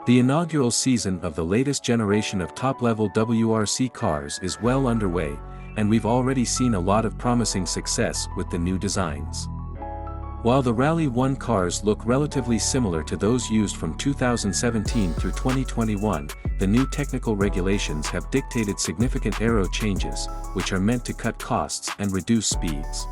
The inaugural season of the latest generation of top-level WRC cars is well underway, and we've already seen a lot of promising success with the new designs. While the Rally1 cars look relatively similar to those used from 2017 through 2021, the new technical regulations have dictated significant aero changes, which are meant to cut costs and reduce speeds.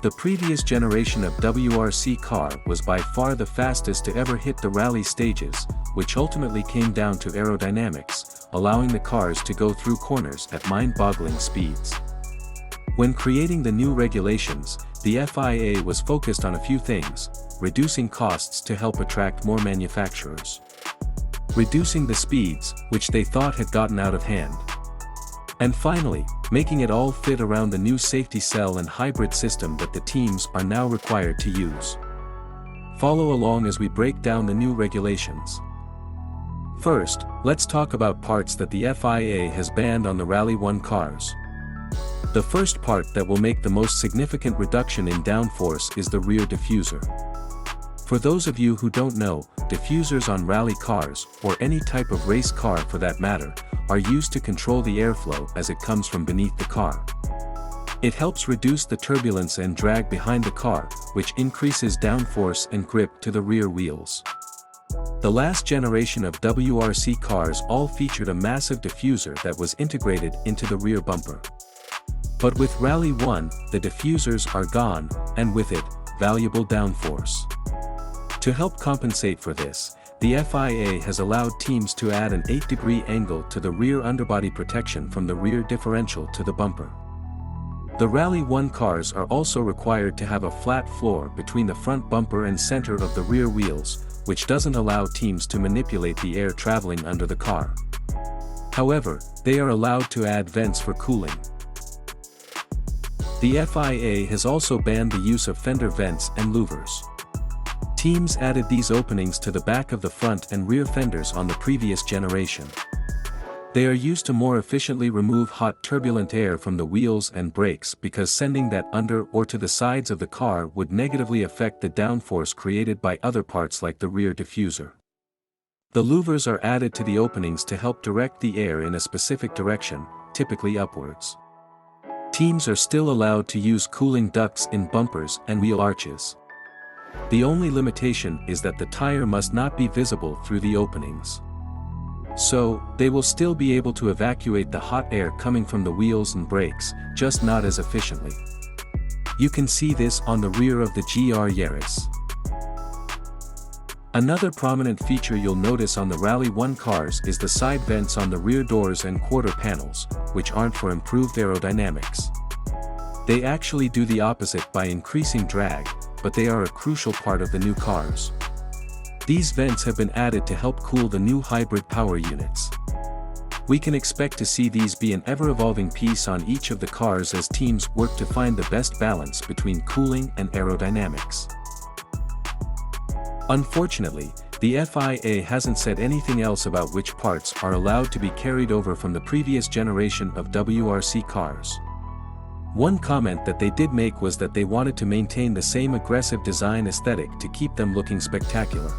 The previous generation of WRC car was by far the fastest to ever hit the rally stages, which ultimately came down to aerodynamics, allowing the cars to go through corners at mind-boggling speeds. When creating the new regulations, the FIA was focused on a few things: reducing costs to help attract more manufacturers, reducing the speeds, which they thought had gotten out of hand, and finally, making it all fit around the new safety cell and hybrid system that the teams are now required to use. Follow along as we break down the new regulations. First, let's talk about parts that the FIA has banned on the Rally1 cars. The first part that will make the most significant reduction in downforce is the rear diffuser. For those of you who don't know, diffusers on rally cars, or any type of race car for that matter, are used to control the airflow as it comes from beneath the car. It helps reduce the turbulence and drag behind the car, which increases downforce and grip to the rear wheels. The last generation of WRC cars all featured a massive diffuser that was integrated into the rear bumper. But with Rally1, the diffusers are gone, and with it, valuable downforce. To help compensate for this, the FIA has allowed teams to add an 8-degree angle to the rear underbody protection from the rear differential to the bumper. The Rally1 cars are also required to have a flat floor between the front bumper and center of the rear wheels, which doesn't allow teams to manipulate the air traveling under the car. However, they are allowed to add vents for cooling. The FIA has also banned the use of Fender Vents and louvers. Teams added these openings to the back of the front and rear fenders on the previous generation. They are used to more efficiently remove hot turbulent air from the wheels and brakes because sending that under or to the sides of the car would negatively affect the downforce created by other parts like the rear diffuser. The louvers are added to the openings to help direct the air in a specific direction, typically upwards. Teams are still allowed to use cooling ducts in bumpers and wheel arches. The only limitation is that the tire must not be visible through the openings. So, they will still be able to evacuate the hot air coming from the wheels and brakes, just not as efficiently. You can see this on the rear of the GR Yaris. Another prominent feature you'll notice on the Rally1 cars is the side vents on the rear doors and quarter panels, which aren't for improved aerodynamics. They actually do the opposite by increasing drag, but they are a crucial part of the new cars. These vents have been added to help cool the new hybrid power units. We can expect to see these be an ever-evolving piece on each of the cars as teams work to find the best balance between cooling and aerodynamics. Unfortunately, the FIA hasn't said anything else about which parts are allowed to be carried over from the previous generation of WRC cars. One comment that they did make was that they wanted to maintain the same aggressive design aesthetic to keep them looking spectacular.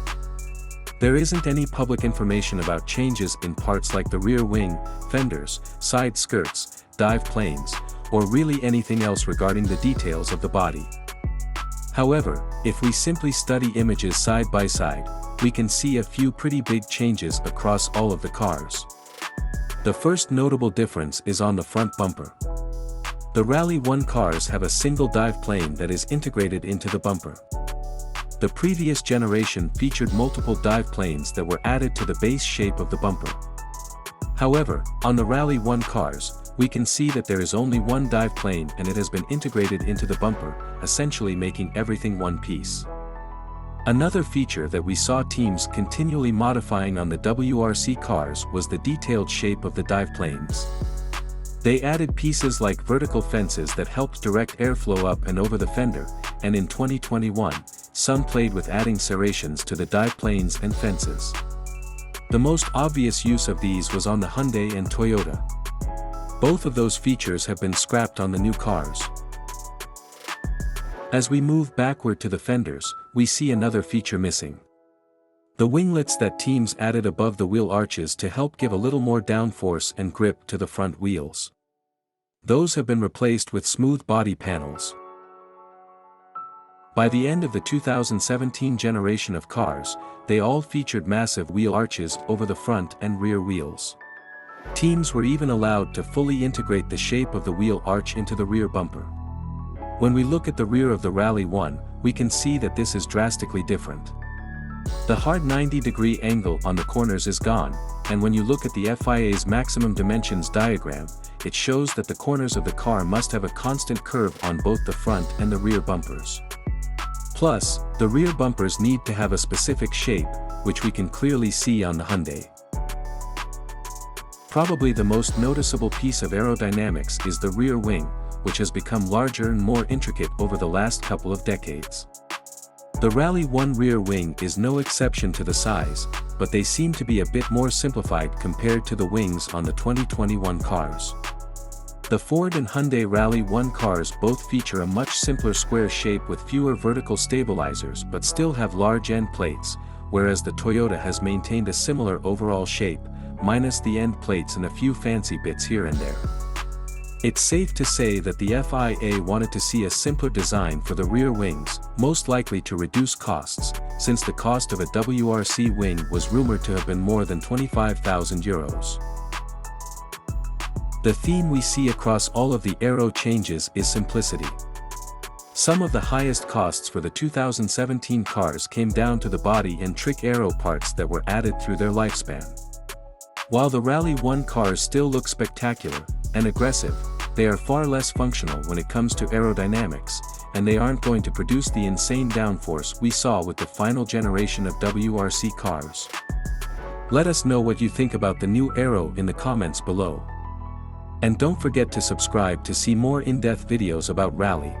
There isn't any public information about changes in parts like the rear wing, fenders, side skirts, dive planes, or really anything else regarding the details of the body. However, if we simply study images side by side, we can see a few pretty big changes across all of the cars. The first notable difference is on the front bumper. The Rally1 cars have a single dive plane that is integrated into the bumper. The previous generation featured multiple dive planes that were added to the base shape of the bumper. However, on the Rally1 cars, we can see that there is only one dive plane and it has been integrated into the bumper, essentially making everything one piece. Another feature that we saw teams continually modifying on the WRC cars was the detailed shape of the dive planes. They added pieces like vertical fences that helped direct airflow up and over the fender, and in 2021, some played with adding serrations to the dive planes and fences. The most obvious use of these was on the Hyundai and Toyota. Both of those features have been scrapped on the new cars. As we move backward to the fenders, we see another feature missing. The winglets that teams added above the wheel arches to help give a little more downforce and grip to the front wheels. Those have been replaced with smooth body panels. By the end of the 2017 generation of cars, they all featured massive wheel arches over the front and rear wheels. Teams were even allowed to fully integrate the shape of the wheel arch into the rear bumper. When we look at the rear of the Rally1, we can see that this is drastically different. The hard 90-degree angle on the corners is gone, and when you look at the FIA's maximum dimensions diagram, it shows that the corners of the car must have a constant curve on both the front and the rear bumpers. Plus, the rear bumpers need to have a specific shape, which we can clearly see on the Hyundai. Probably the most noticeable piece of aerodynamics is the rear wing, which has become larger and more intricate over the last couple of decades. The Rally1 rear wing is no exception to the size, but they seem to be a bit more simplified compared to the wings on the 2021 cars. The Ford and Hyundai Rally1 cars both feature a much simpler square shape with fewer vertical stabilizers but still have large end plates, whereas the Toyota has maintained a similar overall shape, minus the end plates and a few fancy bits here and there. It's safe to say that the FIA wanted to see a simpler design for the rear wings, most likely to reduce costs, since the cost of a WRC wing was rumored to have been more than €25,000. The theme we see across all of the aero changes is simplicity. Some of the highest costs for the 2017 cars came down to the body and trick aero parts that were added through their lifespan. While the Rally1 cars still look spectacular and aggressive, they are far less functional when it comes to aerodynamics, and they aren't going to produce the insane downforce we saw with the final generation of WRC cars. Let us know what you think about the new aero in the comments below. And don't forget to subscribe to see more in-depth videos about Rally.